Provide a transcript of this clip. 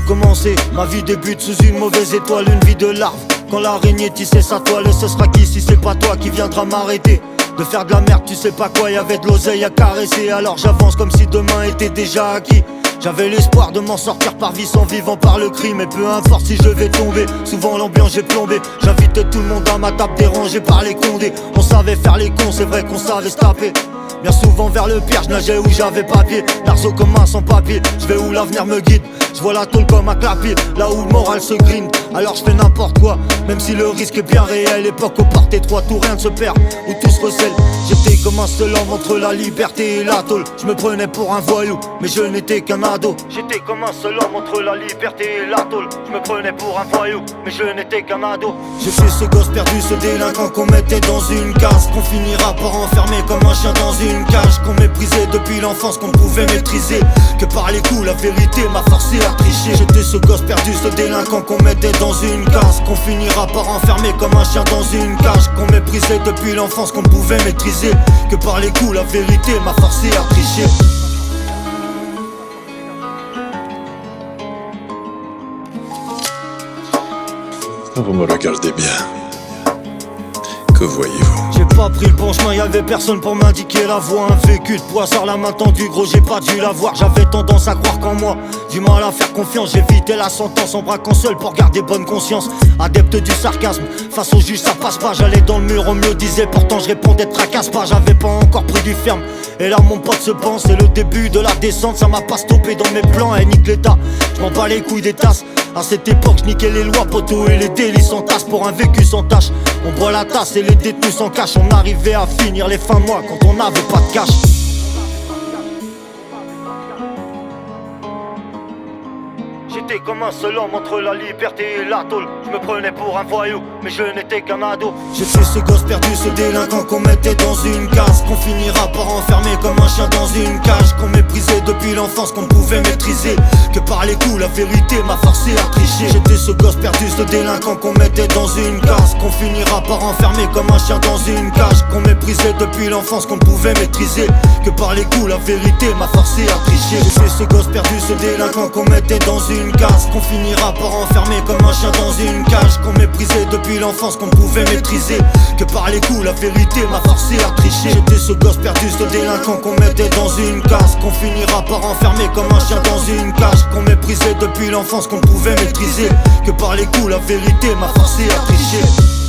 commencé. Ma vie débute sous une mauvaise étoile, une vie de larve. Quand l'araignée tissait sa toile, ce sera qui si c'est pas toi qui viendra m'arrêter de faire de la merde, tu sais pas quoi, y'avait de l'oseille à caresser. Alors j'avance comme si demain était déjà acquis. J'avais l'espoir de m'en sortir par vie sans vivant par le crime. Et peu importe si je vais tomber, souvent l'ambiance j'ai plombé. J'invitais tout le monde à ma table dérangé par les condés. On savait faire les cons, c'est vrai qu'on savait se taper. Bien souvent vers le pire, je nageais où j'avais pas pied. L'arceau comme un sans papier, je vais où l'avenir me guide. Je vois la tôle comme un clapier, là où le moral se grine. Alors je fais n'importe quoi, même si le risque est bien réel. Époque aux portes étroites où rien ne se perd, où tout se recèle. J'étais comme un seul homme entre la liberté et la tôle. Je me prenais pour un voyou, mais je n'étais qu'un ado. J'étais comme un seul homme entre la liberté et la tôle. Je me prenais pour un voyou, mais je n'étais qu'un ado. J'étais ce gosse perdu, ce délinquant qu'on mettait dans une case, qu'on finira par enfermer comme un chien dans une cage. Qu'on méprisait depuis l'enfance, qu'on ne pouvait maîtriser que par les coups, la vérité m'a forcé à tricher. J'étais ce gosse perdu, ce délinquant qu'on mettait dans une case, qu'on finira par enfermer comme un chien dans une cage. Qu'on méprisait depuis l'enfance, qu'on ne pouvait maîtriser que par les coups, la vérité m'a forcé à tricher. Vous me regardez bien. Que voyez-vous? J'ai pas pris le bon chemin, y'avait personne pour m'indiquer la voie. Un vécu de poids sur la main tendue, gros j'ai pas dû la voir. J'avais tendance à croire qu'en moi, du mal à faire confiance. J'évitais la sentence en braquant seul pour garder bonne conscience. Adepte du sarcasme, face au juge ça passe pas. J'allais dans le mur, on me le disait, pourtant je répondais tracasse pas. J'avais pas encore pris du ferme, et là mon pote se pense. C'est le début de la descente, ça m'a pas stoppé dans mes plans. Et nique l'état, je m'en bats les couilles des tasses. À cette époque, je niquais les lois, poteaux, et les délits s'entassent pour un vécu sans tâche. On boit la tasse et les détenus s'en cachent. On arrivait à finir les fins de mois quand on n'avait pas de cash. J'étais comme un seul homme entre la liberté et la tôle. Je me prenais pour un voyou, mais je n'étais qu'un ado. J'étais ce gosse perdu, ce délinquant qu'on mettait dans une case, qu'on finira par enfermer comme un chien dans une cage. Qu'on méprisait depuis l'enfance, qu'on ne pouvait maîtriser que par les coups, la vérité m'a forcé à tricher. J'étais ce gosse perdu, ce délinquant qu'on mettait dans une case, qu'on finira par enfermer comme un chien dans une cage. Qu'on méprisait depuis l'enfance, qu'on ne pouvait maîtriser que par les coups, la vérité m'a forcé à tricher. J'étais ce gosse perdu, ce délinquant qu'on mettait dans une case, qu'on finira par enfermer comme un chien dans une cage. Qu'on méprisait depuis l'enfance, qu'on ne pouvait maîtriser que par les coups, la vérité m'a forcé à tricher. J'étais ce gosse perdu, ce délinquant qu'on mettait dans une case, qu'on finira par enfermer comme un chien dans une cage. Qu'on méprisait depuis l'enfance, qu'on ne pouvait maîtriser que par les coups, la vérité m'a forcé à tricher.